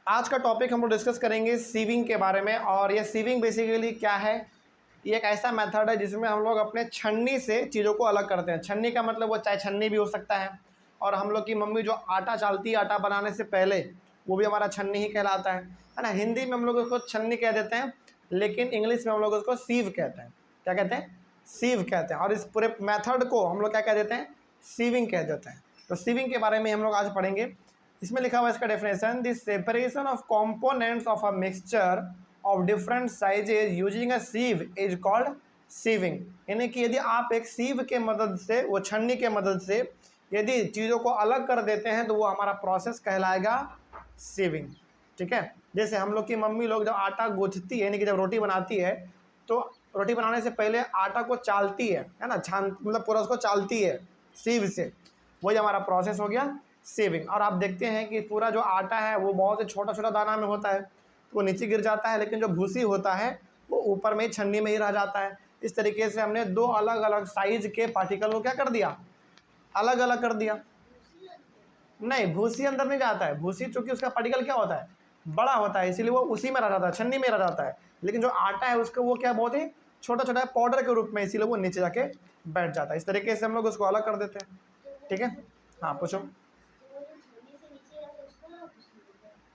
आज का टॉपिक हम लोग डिस्कस करेंगे सीविंग के बारे में। और ये सीविंग बेसिकली क्या है? ये एक ऐसा मेथड है जिसमें हम लोग अपने छन्नी से चीज़ों को अलग करते हैं। छन्नी का मतलब वो चाय छन्नी भी हो सकता है, और हम लोग की मम्मी जो आटा चालती है आटा बनाने से पहले, वो भी हमारा छन्नी ही कहलाता है ना। हिंदी में हम लोग उसको छन्नी कह देते हैं, लेकिन इंग्लिश में हम लोग उसको सीव कहते हैं। क्या कहते हैं? सीव कहते हैं। और इस पूरे मेथड को हम लोग क्या कह देते हैं? सीविंग कह देते हैं। तो सीविंग के बारे में हम लोग आज पढ़ेंगे। इसमें लिखा हुआ है इसका definition, the separation of components of a mixture of different sizes using a sieve is called sieving. यानी कि यदि आप एक सीव के मदद से, वो छन्नी के मदद से यदि चीज़ों को अलग कर देते हैं तो वो हमारा प्रोसेस कहलाएगा सीविंग। ठीक है। जैसे हम लोग की मम्मी लोग जब आटा गूंथती है, यानी कि जब रोटी बनाती है, तो रोटी बनाने से पहले आटा को चालती है ना, छान मतलब पूरा उसको चालती है सीव से। वही हमारा प्रोसेस हो गया सीविंग। और आप देखते हैं कि पूरा जो आटा है वो बहुत ही छोटा छोटा दाना में होता है, तो वो नीचे गिर जाता है, लेकिन जो भूसी होता है वो ऊपर में छन्नी में ही रह जाता है। इस तरीके से हमने दो अलग अलग साइज के पार्टिकल को क्या कर दिया? अलग अलग कर दिया। नहीं, भूसी अंदर नहीं जाता है। भूसी चूंकि उसका पार्टिकल क्या होता है? बड़ा होता है, इसीलिए वो उसी में रह जाता है, छन्नी में रह जाता है। लेकिन जो आटा है उसका वो क्या बहुत ही छोटा छोटा है, पाउडर के रूप में, इसीलिए वो नीचे जाके बैठ जाता है। इस तरीके से हम लोग उसको अलग कर देते हैं। ठीक है। हाँ, पूछो।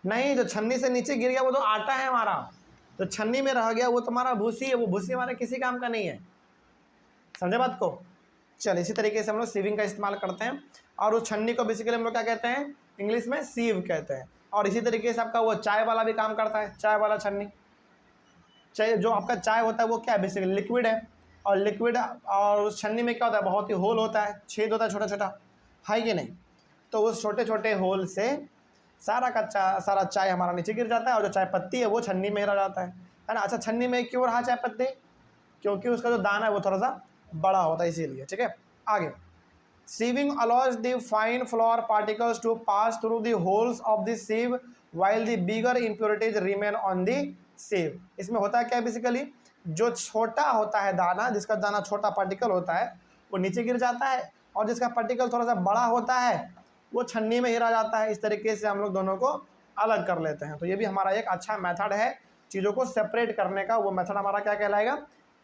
नहीं, जो छन्नी से नीचे गिर गया वो तो आटा है हमारा। जो छन्नी में रह गया वो तुम्हारा भूसी है। वो भूसी हमारे किसी काम का नहीं है। समझे बात को? चल, इसी तरीके से हम लोग सीविंग का इस्तेमाल करते हैं। और उस छन्नी को बेसिकली हम लोग क्या कहते हैं? इंग्लिश में सीव कहते हैं। और इसी तरीके से आपका वो चाय वाला भी काम करता है, चाय वाला छन्नी। चाय जो आपका चाय होता है वो क्या है? बेसिकली लिक्विड है। और लिक्विड, और उस छन्नी में क्या होता है? बहुत ही होल होता है, छेद होता है छोटा छोटा, है कि नहीं? तो उस छोटे छोटे होल से सारा चाय हमारा नीचे गिर जाता है, और जो चाय पत्ती है वो छन्नी में रह जाता है ना। अच्छा, छन्नी में क्यों रहा चाय पत्ती? क्योंकि उसका जो दाना है वो थोड़ा सा बड़ा होता है, इसीलिए। ठीक है, आगे। Sieving allows the fine flour particles to pass through the holes of the sieve while the bigger impurities remain on the sieve. इसमें होता है क्या बेसिकली? जो छोटा होता है दाना, जिसका दाना छोटा पार्टिकल होता है वो नीचे गिर जाता है, और जिसका पार्टिकल थोड़ा सा बड़ा होता है वो छन्नी में ही रह जाता है। इस तरीके से हम लोग दोनों को अलग कर लेते हैं। तो ये भी हमारा एक अच्छा मेथड है चीज़ों को सेपरेट करने का। वो मेथड हमारा क्या कहलाएगा?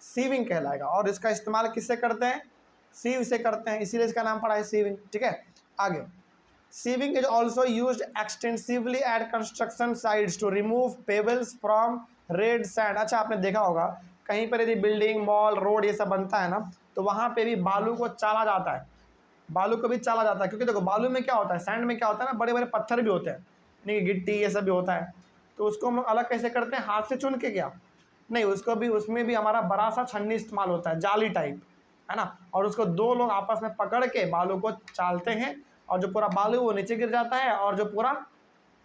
सीविंग कहलाएगा। और इसका इस्तेमाल किससे करते हैं? सीव से करते हैं, इसीलिए इसका नाम पड़ा है सीविंग। ठीक है, आगे। Sieving is also use extensively at construction sites to remove pebbles from red sand. अच्छा, आपने देखा होगा कहीं पर यदि बिल्डिंग, मॉल, रोड ये सब बनता है ना, तो वहाँ पे भी बालू को चाला जाता है। बालू को भी चाला जाता है, क्योंकि देखो बालू में क्या होता है, सैंड में क्या होता है ना, बड़े बड़े पत्थर भी होते हैं, यानी कि गिट्टी ये सब भी होता है। तो उसको हम लोग अलग कैसे करते हैं? हाथ से चुन के? क्या नहीं, उसको भी, उसमें भी हमारा बड़ा सा छन्नी इस्तेमाल होता है, जाली टाइप, है ना। और उसको दो लोग आपस में पकड़ के बालू को चालते हैं, और जो पूरा बालू वो नीचे गिर जाता है, और जो पूरा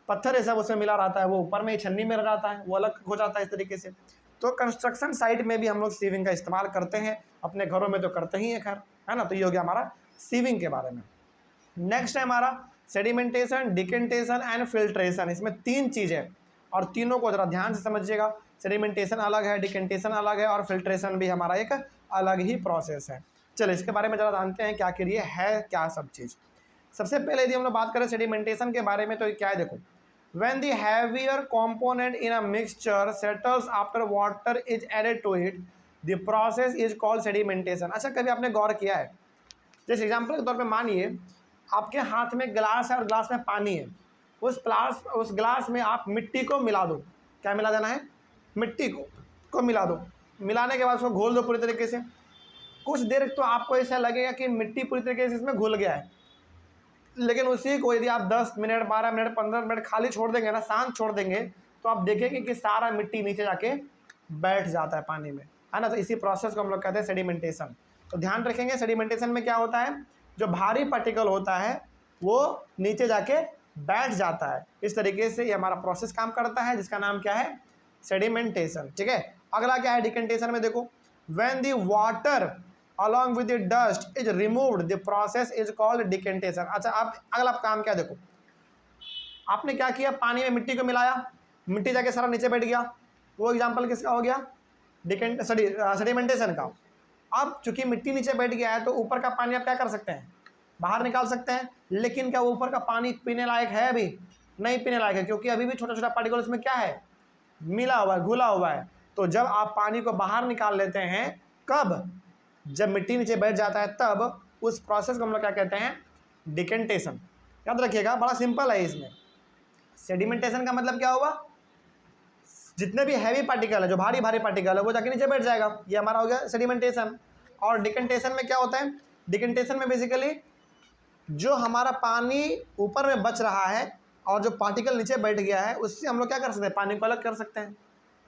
पत्थर ये सब उसमें मिला रहता है वो ऊपर में ही छन्नी में रह जाता है, वो अलग हो जाता है इस तरीके से। तो कंस्ट्रक्शन साइट में भी हम लोग सीविंग का इस्तेमाल करते हैं, अपने घरों में तो करते ही हैं खैर, है ना। तो ये हो गया हमारा सीविंग के बारे में। नेक्स्ट है हमारा सेडिमेंटेशन, डिकेंटेशन एंड फिल्ट्रेशन। इसमें तीन चीज़ें, और तीनों को जरा ध्यान से समझिएगा। सेडिमेंटेशन अलग है, डिकेंटेशन अलग है, और फिल्ट्रेशन भी हमारा एक अलग ही प्रोसेस है। चलिए इसके बारे में जरा जानते हैं क्या के लिए है क्या सब चीज़। सबसे पहले यदि हम लोग बात करें सेडिमेंटेशन के बारे में, तो क्या है देखो, when the heavier component in a mixture settles after water is added to it, the process is called sedimentation। अच्छा, कभी आपने गौर किया है? जैसे एग्जांपल के तौर पे मानिए आपके हाथ में गिलास है और गिलास में पानी है। उस गिलास में आप मिट्टी को मिला दो। क्या मिला देना है? मिट्टी को मिला दो। मिलाने के बाद उसको घोल दो पूरी तरीके से। कुछ देर तो आपको ऐसा लगेगा कि मिट्टी पूरी तरीके से इसमें घुल गया है, लेकिन उसी को यदि आप 10 मिनट, 12 मिनट, 15 मिनट खाली छोड़ देंगे ना, शांत छोड़ देंगे, तो आप देखेंगे कि सारा मिट्टी नीचे जाके बैठ जाता है पानी में, है ना। तो इसी प्रोसेस को हम लोग कहते हैं सेडिमेंटेशन। तो ध्यान रखेंगे, सेडिमेंटेशन में क्या होता है? जो भारी पार्टिकल होता है वो नीचे जाके बैठ जाता है। इस तरीके से ये हमारा प्रोसेस काम करता है, जिसका नाम क्या है? सेडिमेंटेशन। ठीक है, अगला क्या है डिकेंटेशन में? देखो, when the water along with the dust is removed the process is called decantation। अच्छा, आप अगला काम क्या? देखो, आपने क्या किया? पानी में मिट्टी को मिलाया, मिट्टी जाके सारा नीचे बैठ गया। वो एग्जांपल किसका हो गया? सेडिमेंटेशन का। अब चूंकि मिट्टी नीचे बैठ गया है, तो ऊपर का पानी आप क्या कर सकते हैं? बाहर निकाल सकते हैं। लेकिन क्या ऊपर का पानी पीने लायक है? अभी नहीं पीने लायक है, क्योंकि अभी भी छोटा छोटा पार्टिकल उसमें क्या है, मिला हुआ है, घुला हुआ है। तो जब आप पानी को बाहर निकाल लेते हैं, कब, जब मिट्टी नीचे बैठ जाता है, तब उस प्रोसेस को हम लोग क्या कहते हैं, डिकेंटेशन। याद रखिएगा, बड़ा सिंपल है इसमें। सेडिमेंटेशन का मतलब क्या हुआ, जितने भी हैवी पार्टिकल है, जो भारी भारी पार्टिकल है, वो जाके नीचे बैठ जाएगा, ये हमारा हो गया सेडिमेंटेशन। और डिकेंटेशन में क्या होता है, डिकेंटेशन में बेसिकली जो हमारा पानी ऊपर में बच रहा है और जो पार्टिकल नीचे बैठ गया है, उससे हम लोग क्या कर सकते हैं, पानी को अलग कर सकते हैं,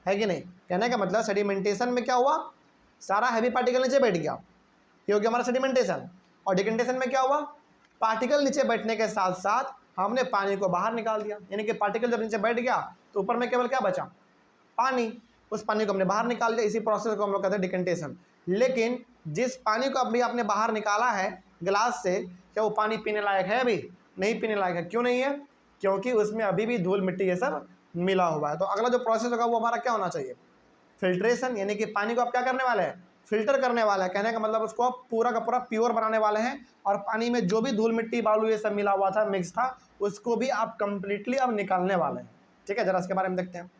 है कि नहीं। कहने का मतलब सेडिमेंटेशन में क्या हुआ, सारा हैवी पार्टिकल नीचे बैठ गया, ये हो गया हमारा सेडिमेंटेशन। और डिकेंटेशन में क्या हुआ, पार्टिकल नीचे बैठने के साथ साथ हमने पानी को बाहर निकाल दिया, यानी कि पार्टिकल जब नीचे बैठ गया तो ऊपर में केवल क्या बचा, पानी, उस पानी को हमने बाहर निकाल दिया। इसी प्रोसेस को हम लोग कहते हैं डिकेंटेशन। लेकिन जिस पानी को अभी आपने बाहर निकाला है गिलास से, क्या वो पानी पीने लायक है, अभी नहीं पीने लायक है। क्यों नहीं है, क्योंकि उसमें अभी भी धूल मिट्टी ये सब मिला हुआ है। तो अगला जो प्रोसेस होगा वो हमारा क्या होना चाहिए, फिल्ट्रेशन, यानी कि पानी को आप क्या करने वाले हैं, फिल्टर करने वाला है। कहने का मतलब उसको आप पूरा का पूरा प्योर बनाने वाले हैं, और पानी में जो भी धूल मिट्टी बालू ये सब मिला हुआ था, मिक्स था, उसको भी आप कंप्लीटली अब निकालने वाले हैं। ठीक है, जरा इसके बारे में देखते हैं।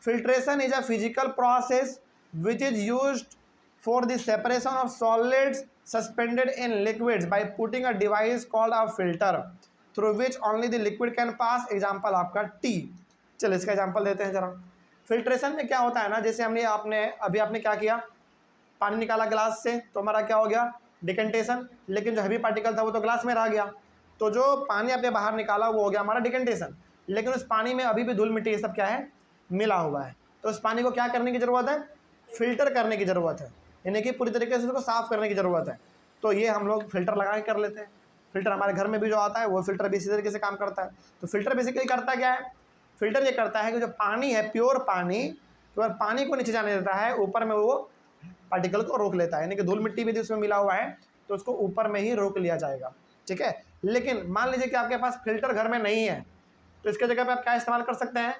Filtration is a physical process which is used for the separation of solids suspended in liquids by putting a device called a filter through which only the liquid can pass. Example आपका T. चलो इसका example देते हैं जरा। Filtration में क्या होता है ना, जैसे हमने आपने क्या किया, पानी निकाला गिलास से, तो हमारा क्या हो गया, डिकेंटेशन। लेकिन जो हैवी पार्टिकल था वो तो ग्लास में रह गया, तो जो पानी आपने बाहर निकाला वो हो गया हमारा डिकेंटेशन। लेकिन उस पानी में अभी भी धूल मिट्टी ये सब क्या है, मिला हुआ है। तो उस पानी को क्या करने की ज़रूरत है, फिल्टर करने की ज़रूरत है, यानी कि पूरी तरीके से उसको साफ़ करने की ज़रूरत है। तो ये हम लोग फिल्टर लगा के कर लेते हैं। फिल्टर हमारे घर में भी जो आता है वो फिल्टर भी इसी तरीके से काम करता है। तो फिल्टर बेसिकली करता क्या है, फिल्टर ये करता है कि जो पानी है, प्योर पानी को नीचे जाने देता है, ऊपर में वो पार्टिकल को रोक लेता है, यानी कि धूल मिट्टी भी जिसमें मिला हुआ है तो उसको ऊपर में ही रोक लिया जाएगा। ठीक है, लेकिन मान लीजिए कि आपके पास फिल्टर घर में नहीं है, तो इसके जगह पे आप क्या इस्तेमाल कर सकते हैं,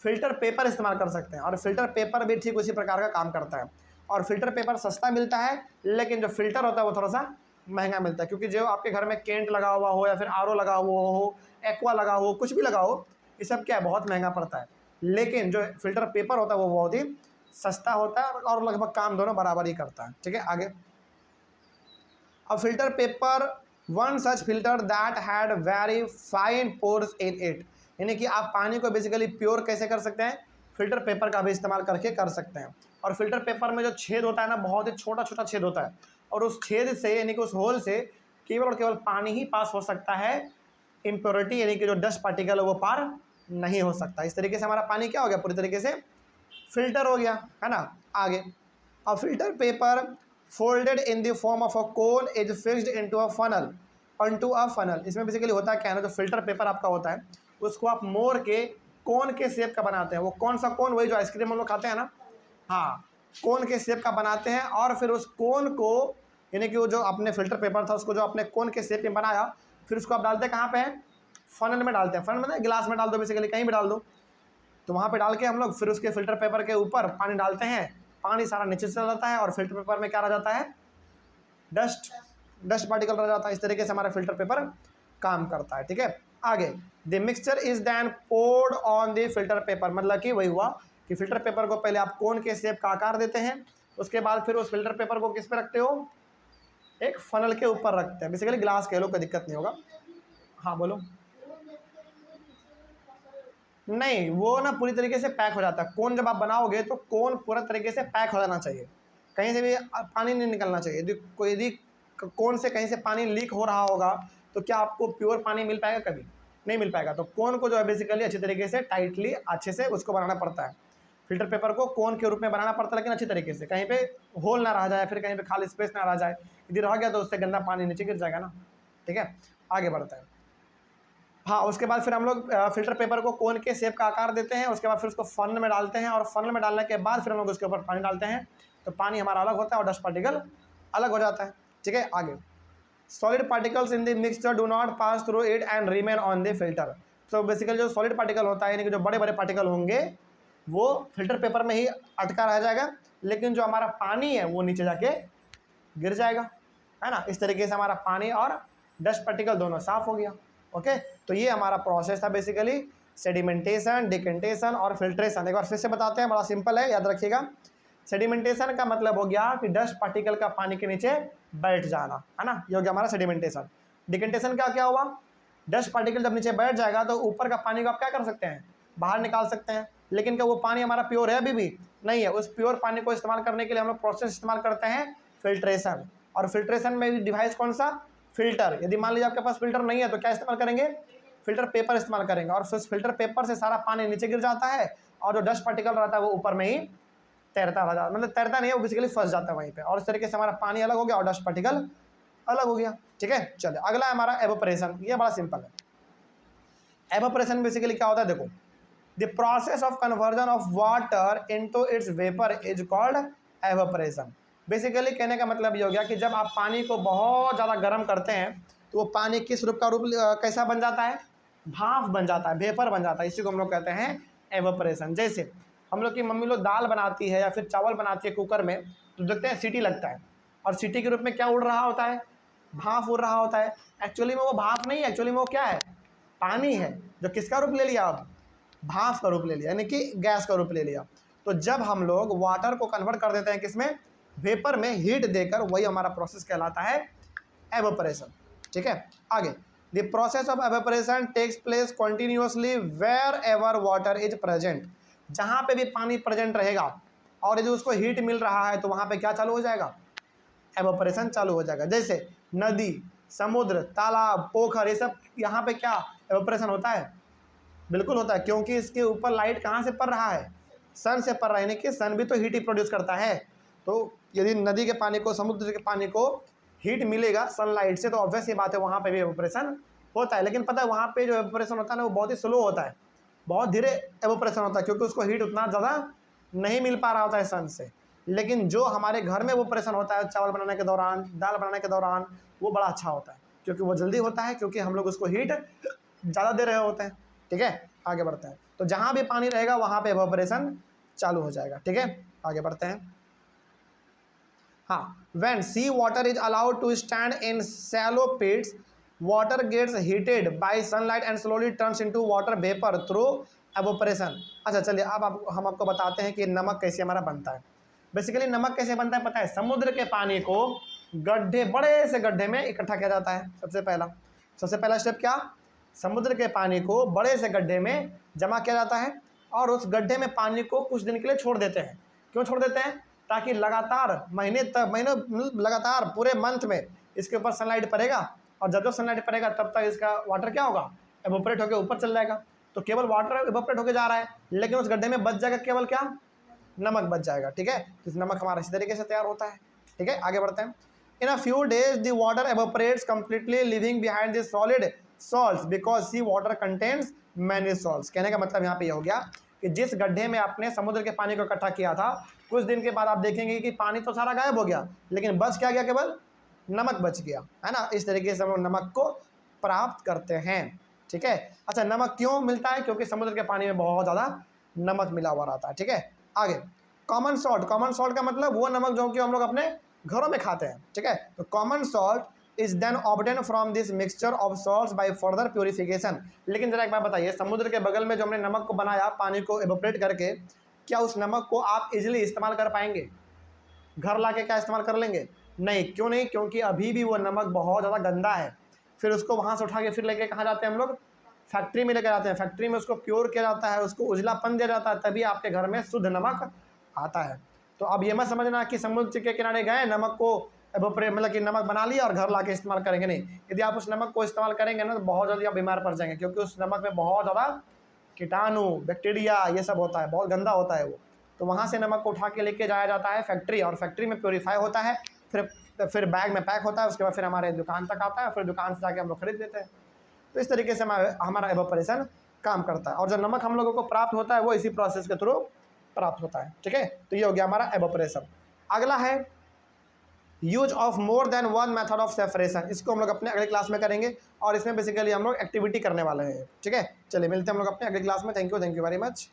फिल्टर पेपर इस्तेमाल कर सकते हैं। और फिल्टर पेपर भी ठीक उसी प्रकार का काम करता है। और फिल्टर पेपर सस्ता मिलता है, लेकिन जो फिल्टर होता है वो थोड़ा सा महंगा मिलता है, क्योंकि जो आपके घर में केंट लगा हुआ हो या फिर आरओ लगा हुआ हो, एक्वा लगा हो, कुछ भी लगा हो, ये सब क्या है, बहुत महंगा पड़ता है। लेकिन जो फिल्टर पेपर होता है वो बहुत ही सस्ता होता है और लगभग काम दोनों बराबर ही करता है। ठीक है, आगे। A filter paper, one such filter that had very fine pores in it, यानी कि आप पानी को बेसिकली प्योर कैसे कर सकते हैं, फिल्टर पेपर का भी इस्तेमाल करके कर सकते हैं। और फिल्टर पेपर में जो छेद होता है ना, बहुत ही छोटा छोटा छेद होता है, और उस छेद से यानी कि उस होल से केवल और केवल पानी ही पास हो सकता है, इम्प्योरिटी यानी कि जो डस्ट पार्टिकल है वो पार नहीं हो सकता। इस तरीके से हमारा पानी क्या हो गया, पूरी तरीके से फिल्टर हो गया, है ना। आगे, a filter paper folded in the form of a cone is fixed into a funnel. इसमें बेसिकली होता क्या है ना, जो फिल्टर पेपर आपका होता है उसको आप मोड़ के कोन के शेप का बनाते हैं। वो कौन सा कोन, वही जो आइसक्रीम हम लोग खाते हैं ना, हाँ, कोन के शेप का बनाते हैं। और फिर उस कोन को, यानी कि वो जो अपने फिल्टर पेपर था उसको जो अपने कोन के शेप में बनाया, फिर उसको आप डालते हैं कहाँ पे, फनल में डालते हैं। फनल में गिलास में डाल दो, बेसिकली कहीं भी डाल दो, तो वहाँ पे डाल के हम लोग फिर उसके फिल्टर पेपर के ऊपर पानी डालते हैं, पानी सारा नीचे चला जाता है और फिल्टर पेपर में क्या रह जाता है, डस्ट पार्टिकल रह जाता है। इस तरीके से हमारा फिल्टर पेपर काम करता है। ठीक है, आगे, the mixture is then poured on the filter paper. मतलब कि वही हुआ कि फिल्टर पेपर को पहले आप कोन के शेप का आकार देते हैं, उसके बाद फिर उस फिल्टर पेपर को किस पे रखते हो, एक फनल के ऊपर रखते हैं, बेसिकली ग्लास कह लो, कोई दिक्कत नहीं होगा। हाँ बोलो। नहीं, वो ना पूरी तरीके से पैक हो जाता है। कोन जब आप बनाओगे तो कोन पूरा तरीके से पैक हो जाना चाहिए, कहीं से भी पानी नहीं निकलना चाहिए। यदि कोन से कहीं से पानी लीक हो रहा होगा तो क्या आपको प्योर पानी मिल पाएगा, कभी नहीं मिल पाएगा। तो कोन को जो है बेसिकली अच्छी तरीके से टाइटली अच्छे से उसको बनाना पड़ता है। फिल्टर पेपर को कोन के रूप में बनाना पड़ता है, लेकिन अच्छी तरीके से, कहीं पे होल ना रह जाए, फिर कहीं पे खाली स्पेस ना रह जाए। यदि रह गया तो उससे गंदा पानी नीचे गिर जाएगा ना। ठीक है, आगे बढ़ते हैं। हाँ, उसके बाद फिर हम लोग फिल्टर पेपर को कोन के शेप का आकार देते हैं, उसके बाद फिर उसको फनल में डालते हैं, और फनल में डालने के बाद फिर हम लोग उसके ऊपर पानी डालते हैं, तो पानी हमारा अलग होता है और डस्ट पार्टिकल अलग हो जाता है। ठीक है, आगे, solid particles in the mixture do not pass through it and remain on the filter. तो बेसिकली जो सॉलिड पार्टिकल होता है, यानी कि जो बड़े बड़े पार्टिकल होंगे, वो फिल्टर पेपर में ही अटका रह जाएगा, लेकिन जो हमारा पानी है वो नीचे जाके गिर जाएगा, है ना। इस तरीके से हमारा पानी और डस्ट पार्टिकल दोनों साफ हो गया। ओके, तो ये हमारा प्रोसेस था बेसिकली, सेडिमेंटेशन, डिकेंटेशन और फिल्ट्रेशन। एक बार फिर से बताते हैं, बड़ा सिंपल है, याद रखिएगा। सेडिमेंटेशन का मतलब हो गया कि डस्ट पार्टिकल का पानी के नीचे बैठ जाना, है ना, ये हो गया हमारा सेडिमेंटेशन। डिकेंटेशन का क्या हुआ, डस्ट पार्टिकल जब नीचे बैठ जाएगा तो ऊपर का पानी को आप क्या कर सकते हैं, बाहर निकाल सकते हैं। लेकिन क्या वो पानी हमारा प्योर है, अभी भी नहीं है। उस प्योर पानी को इस्तेमाल करने के लिए हम लोग प्रोसेस इस्तेमाल करते हैं फिल्ट्रेशन। और फिल्ट्रेशन में डिवाइस कौन सा, फिल्टर। यदि मान लीजिए आपके पास फिल्टर नहीं है तो क्या इस्तेमाल करेंगे, फिल्टर पेपर इस्तेमाल करेंगे। और उस फिल्टर पेपर से सारा पानी नीचे गिर जाता है और जो डस्ट पार्टिकल रहता है वो ऊपर में ही तैरता रह जाता, मतलब तैरता नहीं है, वो बेसिकली फंस जाता है वहीं पे। और इस तरीके से हमारा पानी अलग हो गया और डस्ट पार्टिकल अलग हो गया। ठीक है, चलिए अगला है हमारा एवोपरेशन। ये बड़ा सिंपल है। एवोपरेशन बेसिकली क्या होता है, देखो, the process of conversion of water into its vapour is called evaporation. Basically कहने का मतलब ये हो गया कि जब आप पानी को बहुत ज़्यादा गर्म करते हैं तो वो पानी किस रूप का रूप कैसा बन जाता है, भाप बन जाता है, वेपर बन जाता है। इसी को हम लोग कहते हैं एवोपरेशन। जैसे हम लोग की मम्मी लोग दाल बनाती है या फिर चावल बनाती है कुकर में, तो देखते हैं सीटी लगता है और सीटी के रूप में क्या उड़ रहा होता है, भाप उड़ रहा होता है। एक्चुअली में वो भाप नहीं है, एक्चुअली में वो क्या है, पानी है, जो किसका रूप ले लिया, अब भाप का रूप ले लिया, यानी कि गैस का रूप ले लिया। तो जब हम लोग वाटर को कन्वर्ट कर देते हैं किसमें, वेपर में, हीट देकर, वही हमारा प्रोसेस कहलाता है एवोपरेशन। ठीक है, आगे, the process of evaporation takes place continuously wherever water is present. जहाँ पे भी पानी प्रेजेंट रहेगा और यदि उसको हीट मिल रहा है तो वहाँ पे क्या चालू हो जाएगा, एवोपरेशन चालू हो जाएगा। जैसे नदी, समुद्र, तालाब, पोखर, ये सब यहाँ पे क्या एवोपरेशन होता है, बिल्कुल होता है, क्योंकि इसके ऊपर लाइट कहाँ से पड़ रहा है, सन से पड़ रहा है, यानी कि सन भी तो हीट ही प्रोड्यूस करता है। तो यदि नदी के पानी को, समुद्र के पानी को हीट मिलेगा सनलाइट से, तो ऑब्वियस ये बात है वहाँ पे भी एवोपरेशन होता है। लेकिन पता है वहाँ पे जो एवोपरेशन होता है ना, वो बहुत ही स्लो होता है, बहुत धीरे एवोपरेशन होता है, क्योंकि उसको हीट उतना ज़्यादा नहीं मिल पा रहा होता है सन से। लेकिन जो हमारे घर में एवोपरेशन होता है चावल बनाने के दौरान, दाल बनाने के दौरान, वो बड़ा अच्छा होता है, क्योंकि वो जल्दी होता है, क्योंकि हम लोग उसको हीट ज़्यादा दे रहे होते हैं। ठीक है, आगे बढ़ते हैं। तो जहाँ भी पानी रहेगा वहाँ पे एवोपरेशन चालू हो जाएगा। ठीक है, आगे बढ़ते हैं। हाँ, when sea water is allowed to stand in shallow pits, water gets heated by sunlight and slowly turns into water vapor through evaporation। अच्छा चलिए, अब हम आपको बताते हैं कि नमक कैसे हमारा बनता है। बेसिकली नमक कैसे बनता है पता है, समुद्र के पानी को गड्ढे, बड़े से गड्ढे में इकट्ठा किया जाता है। सबसे पहला स्टेप क्या, समुद्र के पानी को बड़े से गड्ढे में जमा किया जाता है और उस गड्ढे में पानी को कुछ दिन के लिए छोड़ देते हैं। क्यों छोड़ देते हैं, ताकि लगातार महीनों लगातार पूरे मंथ में इसके ऊपर सनलाइट पड़ेगा, और जब सनलाइट पड़ेगा तब तक इसका वाटर क्या होगा, एवोपरेट होकर ऊपर चल जाएगा। तो केवल वाटर एवोपरेट होकर जा रहा है, लेकिन उस गड्ढे में बच जाएगा केवल क्या, नमक बच जाएगा। ठीक है, तो नमक हमारा इसी तरीके से तैयार होता है। ठीक है, आगे बढ़ते हैं। In a few days the water evaporates completely, leaving behind the solid salts because sea water contains many salts. कहने का मतलब यहाँ पे ये हो गया कि जिस गड्ढे में आपने समुद्र के पानी को इकट्ठा किया था, कुछ दिन के बाद आप देखेंगे कि पानी तो सारा गायब हो गया, लेकिन बच क्या गया, केवल नमक बच गया, है ना। इस तरीके से हम लोग नमक को प्राप्त करते हैं। ठीक है, अच्छा नमक क्यों मिलता है, क्योंकि समुद्र के पानी में बहुत ज़्यादा नमक मिला हुआ रहता है। ठीक है, आगे, कॉमन सॉल्ट। कॉमन सॉल्ट का मतलब वो नमक जो कि हम लोग अपने घरों में खाते हैं। ठीक है, तो common salt is then obtain from this mixture of salts by further purification. लेकिन जरा एक बात बताइए, समुद्र के बगल में जो हमने नमक को बनाया पानी को एवोपरेट करके, क्या उस नमक को आप इजीली इस्तेमाल कर पाएंगे, घर लाके क्या इस्तेमाल कर लेंगे, नहीं। क्यों नहीं, क्योंकि अभी भी वो नमक बहुत ज़्यादा गंदा है। फिर उसको वहाँ से उठा के फिर लेके कहाँ जाते हैं हम लोग, फैक्ट्री में लेकर जाते हैं। फैक्ट्री में उसको प्योर किया जाता है, उसको उजलापन दिया जाता है, तभी आपके घर में शुद्ध नमक आता है। तो अब ये मत समझना कि समुद्र के किनारे गए, नमक को एवोपरेट मतलब कि नमक बना लिया और घर लाके इस्तेमाल करेंगे, नहीं। यदि आप उस नमक को इस्तेमाल करेंगे ना तो बहुत जल्दी आप बीमार पड़ जाएंगे, क्योंकि उस नमक में बहुत ज़्यादा कीटाणु, बैक्टीरिया, ये सब होता है, बहुत गंदा होता है वो। तो वहाँ से नमक को उठा के लेके जाया जाता है फैक्ट्री, और फैक्ट्री में प्योरीफाई होता है, फिर बैग में पैक होता है, उसके बाद फिर हमारे दुकान तक आता है, फिर दुकान से जाके हम लोग खरीद लेते हैं। तो इस तरीके से हमारा एवोपरेशन काम करता है, और जो नमक हम लोगों को प्राप्त होता है वो इसी प्रोसेस के थ्रू प्राप्त होता है। ठीक है, तो ये हो गया हमारा एवोपरेशन। अगला है use of more than one method of separation. इसको हम लोग अपने अगले क्लास में करेंगे, और इसमें बेसिकली हम लोग एक्टिविटी करने वाले हैं। ठीक है, चलिए मिलते हैं हम लोग अपने अगले क्लास में। Thank you very much.